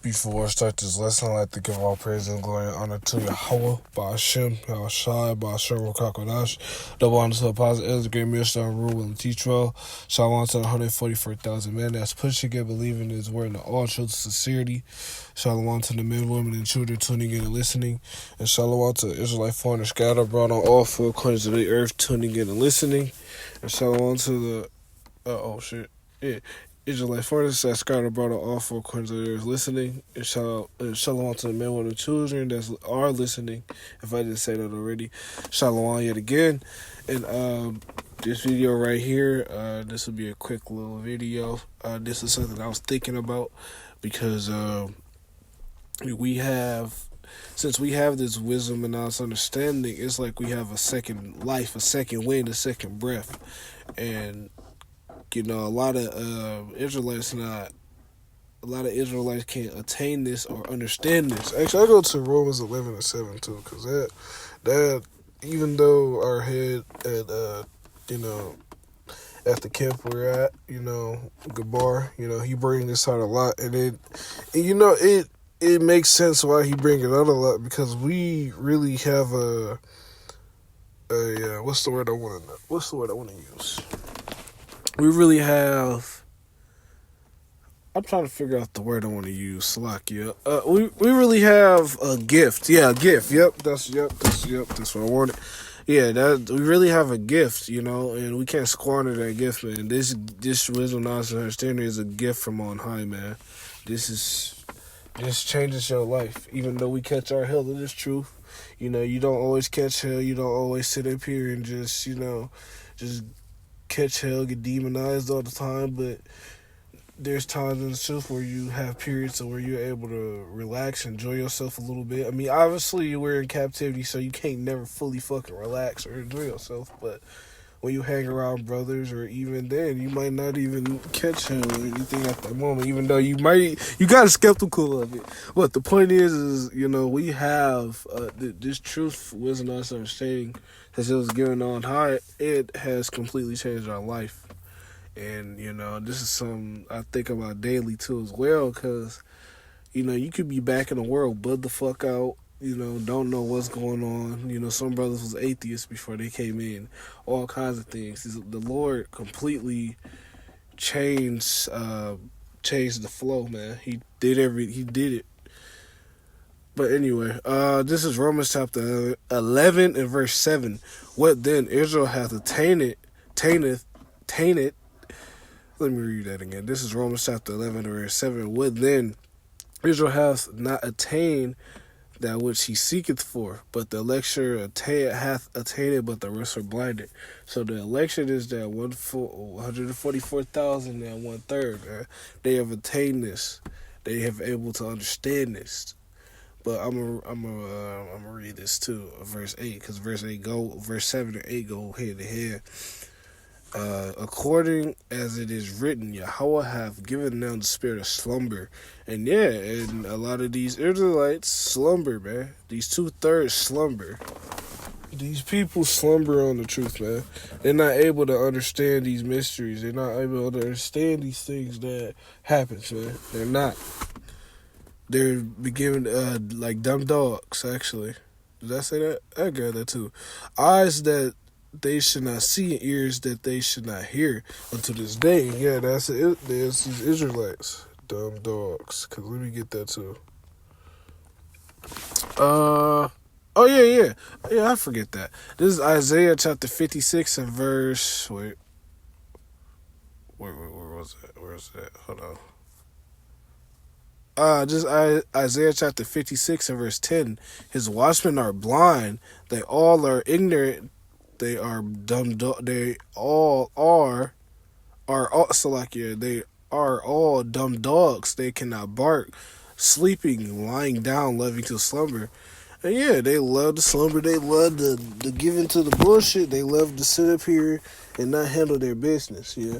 Before I start this lesson, I'd like to give all praise and glory and honor to Yahweh, Ba'ashem, Yahushai, Ba'ashem, Rakakodash. Double honor to the Apostle Ezra, great minister, and rule and teach well. Shalom to the 144,000 men that's pushing and believing in his word in all truth and sincerity. Shalom to the men, women, and children tuning in and listening. And shalom to the Israelite foreigners scattered abroad on all four corners of the earth tuning in and listening. And shalom to the, Israelite foreigners that scattered abroad on all four corners of the earth listening. And shalom to the men, women, and children that are listening. If I didn't say that already, shalom yet again. And this video right here, this will be a quick little video. This is something I was thinking about because since we have this wisdom and this understanding, it's like we have a second life, a second wind, a second breath. And a lot of Israelites can't attain this or understand this. Actually, I go to Romans 11:7 too, because that even though our head at at the camp we're at, Gabar, he brings this out a lot, and it makes sense why he brings it out a lot, because we really have what's the word I want to use? We really have. I'm trying to figure out the word I want to use. Salakia. We really have a gift. Yeah, a gift. That's what I wanted. Yeah, we really have a gift, and we can't squander that gift, man. This wisdom, knowledge, and understanding is a gift from on high, man. This changes your life. Even though we catch our hell in this truth, you don't always catch hell. You don't always sit up here and just catch hell, get demonized all the time, but there's times in the truth where you have periods where you're able to relax, enjoy yourself a little bit. I mean, obviously we're in captivity, so you can't never fully fucking relax or enjoy yourself, but when you hang around brothers, or even then, you might not even catch hell or anything at that moment, even though you got skeptical of it. But the point is we have this truth, wisdom, and understanding, as it was given on high. It has completely changed our life. And, this is something I think about daily, too, as well, because, you could be back in the world, bud the fuck out, don't know what's going on. Some brothers was atheists before they came in, all kinds of things. The Lord completely changed the flow, man. He did it. But anyway, this is Romans chapter 11 and verse 7. What then? Israel hath attained. Let me read that again. This is Romans chapter 11 and verse 7. What then? Israel hath not attained that which he seeketh for, but the election hath attained, but the rest are blinded. So the election is that 144,000 and 1/3. They have attained this. They have able to understand this. But I'm gonna read this too, verse 8, because verse 7 and 8 go hand in hand. According as it is written, Yahweh hath given them the spirit of slumber. And and a lot of these Israelites slumber, man. These 2/3 slumber. These people slumber on the truth, man. They're not able to understand these mysteries. They're not able to understand these things that happens, man. They're not. They're beginning like dumb dogs, actually. Did I say that? I got that too. Eyes that they should not see, and ears that they should not hear until this day. Yeah, that's these Israelites. Dumb dogs. Because let me get that too. Yeah, I forget that. This is Isaiah chapter 56 and verse... Where was that? Where is that? Hold on. Just Isaiah chapter 56 and verse 10. His watchmen are blind. They all are ignorant. They are dumb. They all are Salakia. They are all dumb dogs. They cannot bark, sleeping, lying down, loving to slumber. And they love to slumber. They love to give into the bullshit. They love to sit up here and not handle their business. Yeah.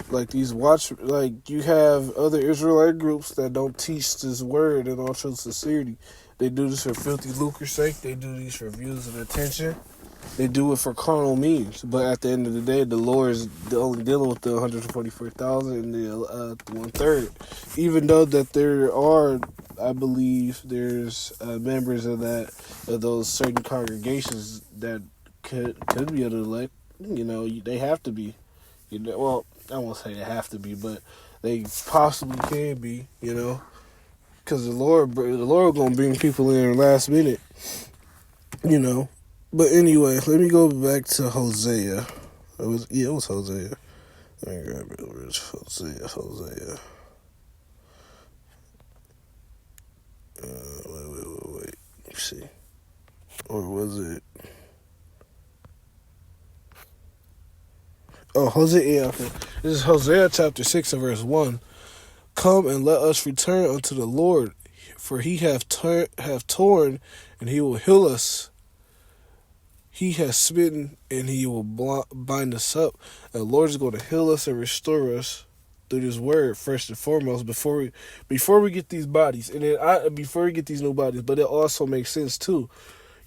Like you have other Israelite groups that don't teach this word in all truth and sincerity. They do this for filthy lucre's sake. They do these for views and attention. They do it for carnal means, but at the end of the day, the Lord is only dealing with the 144,000 and the 1/3. Even though that there are, I believe, there's members of those certain congregations that could be of the elect. You know, they have to be. You know, well, I won't say they have to be, but they possibly can be. You know, because the Lord gonna bring people in last minute. You know. But anyway, let me go back to Hosea. It was Hosea. Let me grab it over. It's Hosea. Wait. Let me see. Or was it? Oh, Hosea. Yeah, okay. This is Hosea chapter 6 and verse 1. Come and let us return unto the Lord, for he hath torn, and he will heal us. He has smitten, and he will bind us up. And the Lord is going to heal us and restore us through this word, first and foremost, before we get these bodies. And then before we get these new bodies, but it also makes sense too.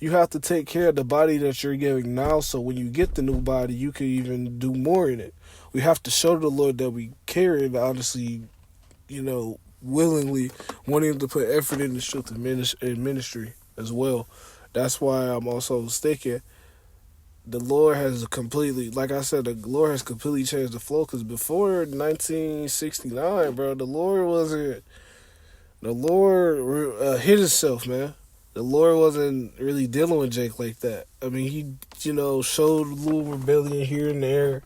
You have to take care of the body that you're giving now, so when you get the new body, you can even do more in it. We have to show the Lord that we care, and honestly, willingly wanting to put effort in the truth in ministry as well. That's why I'm also thinking the Lord has completely, like I said, the Lord has completely changed the flow. Because before 1969, bro, the Lord hid himself, man. The Lord wasn't really dealing with Jake like that. I mean, he, showed a little rebellion here and there,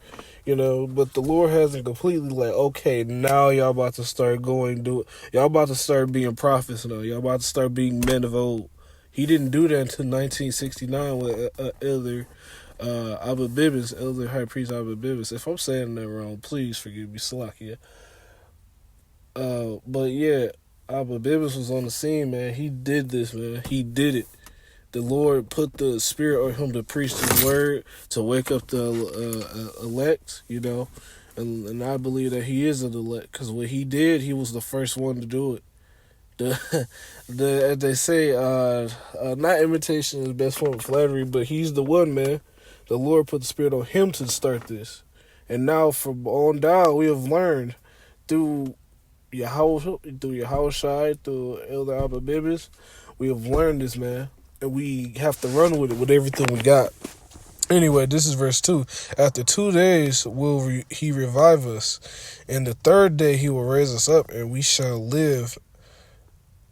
but the Lord hasn't completely like, okay, now y'all about to start y'all about to start being prophets now. Y'all about to start being men of old. He didn't do that until 1969 with Elder Abba Bibbins, Elder High Priest Abba Bibbins. If I'm saying that wrong, please forgive me, Salakia. But yeah, Abba Bibbins was on the scene, man. He did this, man. He did it. The Lord put the Spirit on him to preach the word, to wake up the elect, and I believe that he is an elect, because what he did, he was the first one to do it. As they say, not imitation is the best form of flattery, but he's the one, man. The Lord put the Spirit on him to start this. And now from on down, we have learned through Yahushai, through Elder Abba Bibbis, we have learned this, man. And we have to run with it with everything we got. Anyway, this is verse 2. After 2 days will he revive us, and the third day he will raise us up, and we shall live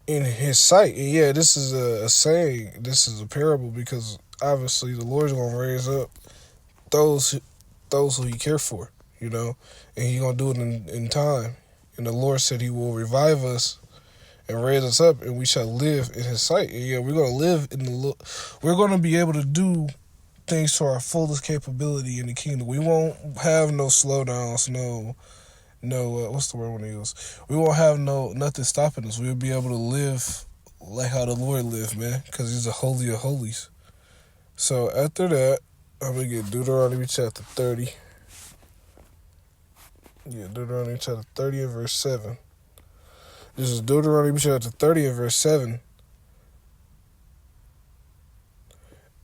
in his sight. And yeah, this is a saying. This is a parable, because obviously the Lord's going to raise up those who he care for, and he going to do it in time. And the Lord said he will revive us and raise us up, and we shall live in his sight. And yeah, we're going to live we're going to be able to do things to our fullest capability in the kingdom. We won't have no slowdowns, what's the word I want to use? We won't have nothing stopping us. We'll be able to live like how the Lord lived, man, because he's a holy of holies. So after that, I'm going to get Deuteronomy chapter 30. Yeah, Deuteronomy chapter 30 and verse 7. This is Deuteronomy chapter 30 and verse 7.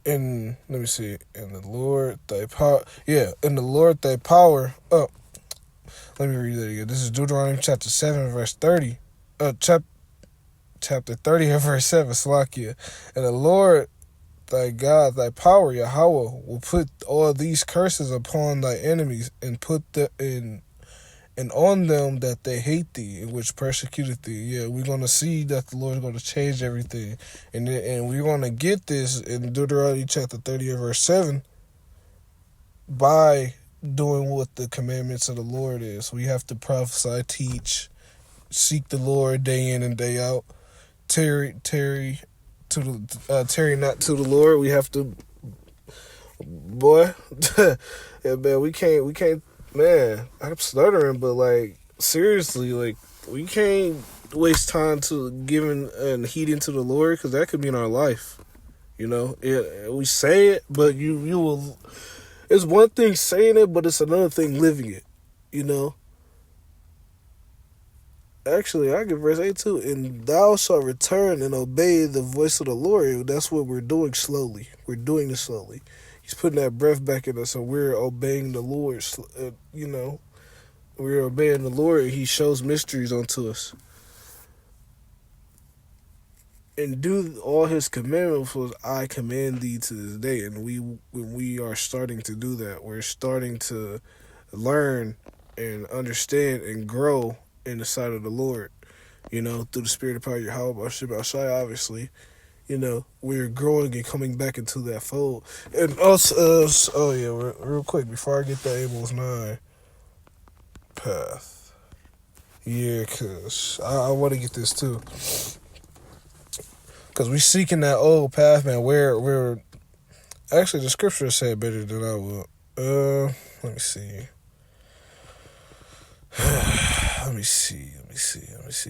And let me see. And the Lord thy power. Yeah, and the Lord thy power. Oh, let me read that again. This is Deuteronomy chapter 7 verse 30. Chapter 30 and verse 7. Slakia. And the Lord thy God, thy power, Yahweh, will put all these curses upon thy enemies, and put and on them that they hate thee, and which persecuted thee. Yeah, we're going to see that the Lord is going to change everything. And we're going to get this in Deuteronomy chapter 30 and verse 7 by doing what the commandments of the Lord is. We have to prophesy, teach, seek the Lord day in and day out. Tarry not to the Lord. We have to, boy, yeah, man, we can't, man, I'm stuttering, but like, seriously, like, we can't waste time to giving and heeding to the Lord, because that could be in our life. We say it, but you will. It's one thing saying it, but it's another thing living it. Actually, I give verse 8 too. And thou shalt return and obey the voice of the Lord. That's what we're doing slowly. We're doing this slowly. He's putting that breath back in us, so we're obeying the Lord. We're obeying the Lord. He shows mysteries unto us. And do all his commandments was I command thee to this day. And when we are starting to do that, we're starting to learn and understand and grow in the sight of the Lord. Through the spirit of power, Yahweh, Shai, obviously. We're growing and coming back into that fold. And also, real quick, before I get that Amos 9 path. Yeah, because I want to get this too. Because we seeking that old path, man. We're actually, the scripture said better than I will. Let me see. Let me see.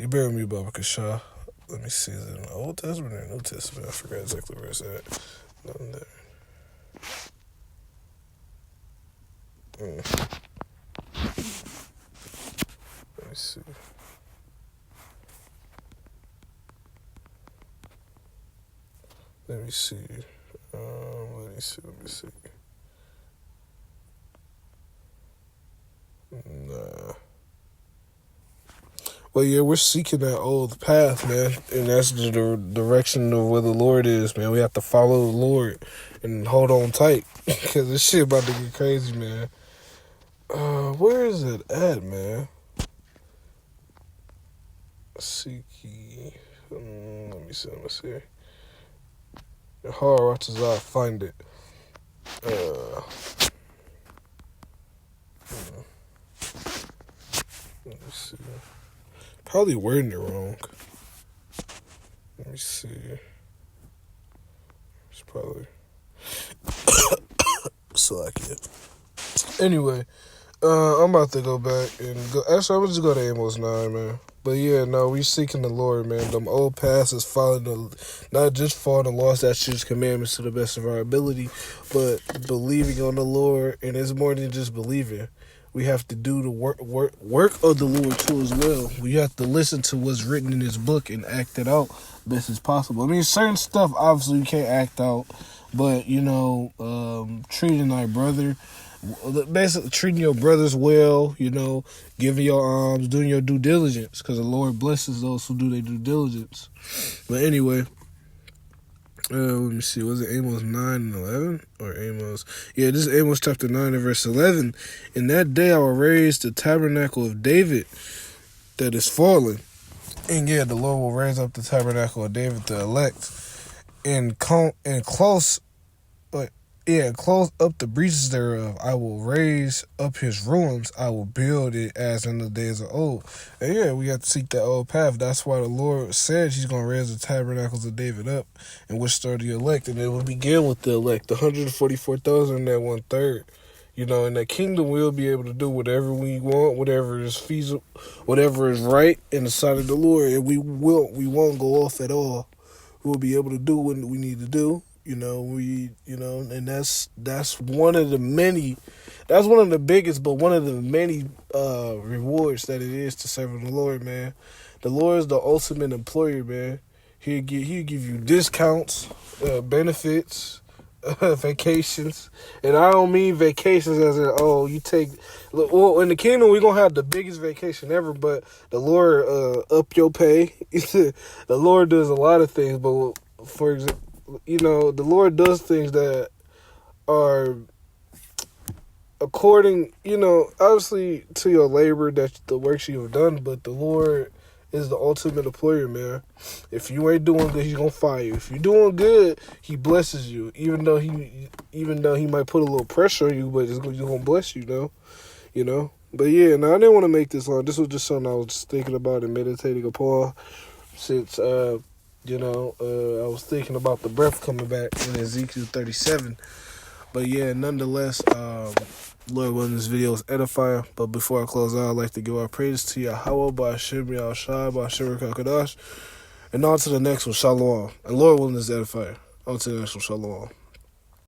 Bear with me, Baba Kasha. Let me see. Is it in the Old Testament or New Testament? I forgot exactly where it's at. Nothing there. Let me see. Let me see. Nah. Well, yeah, we're seeking that old path, man. And that's the direction of where the Lord is, man. We have to follow the Lord and hold on tight. Because this shit about to get crazy, man. Where is it at, man? Seeky. Let me see. Hard watch as I find it. Let me see. Probably wording it wrong. Let me see. It's probably Slovakia. Anyway, I'm about to go back and go. Actually, I'm just go to Amos 9, man. But yeah, no, we seeking the Lord, man. Them old paths is not just following the law, statutes, commandments to the best of our ability, but believing on the Lord. And it's more than just believing. We have to do the work of the Lord too as well. We have to listen to what's written in His book and act it out best as possible. I mean, certain stuff obviously you can't act out, but treating our brother. Basically, treating your brothers well, giving your alms, doing your due diligence, because the Lord blesses those who do their due diligence. But anyway, let me see, was it Amos 9 and 11? Or Amos? Yeah, this is Amos chapter 9 and verse 11. In that day I will raise the tabernacle of David that is fallen. And yeah, the Lord will raise up the tabernacle of David, the elect, and close up the breaches thereof. I will raise up his ruins. I will build it as in the days of old. And yeah, we have to seek that old path. That's why the Lord said He's going to raise the tabernacles of David up, and which start the elect. And it will begin with the elect, the 144,000 and that 1/3. In that kingdom, we'll be able to do whatever we want, whatever is feasible, whatever is right in the sight of the Lord. And we won't go off at all. We'll be able to do what we need to do. And that's one of the many, that's one of the biggest, but one of the many rewards that it is to serve the Lord, man. The Lord is the ultimate employer, man. He'll give you discounts, benefits, vacations, and I don't mean vacations as in you take. Well, in the kingdom we're gonna have the biggest vacation ever, but the Lord up your pay. The Lord does a lot of things, but for example. The Lord does things that are according, obviously to your labor, that the works you have done, but the Lord is the ultimate employer, man. If you ain't doing good, He's gonna fire you. If you're doing good, He blesses you, even though He might put a little pressure on you, but He's gonna bless you, But yeah, I didn't want to make this long. This was just something I was just thinking about and meditating upon since I was thinking about the breath coming back in Ezekiel 37. But yeah, nonetheless, Lord willing, this video is edifying. But before I close out, I'd like to give our praise to Yahweh, Ba'ashem Yahushai, Ba'ashem Kakadash. And on to the next one, Shalom. And Lord willing, this is edifying. On to the next one, Shalom.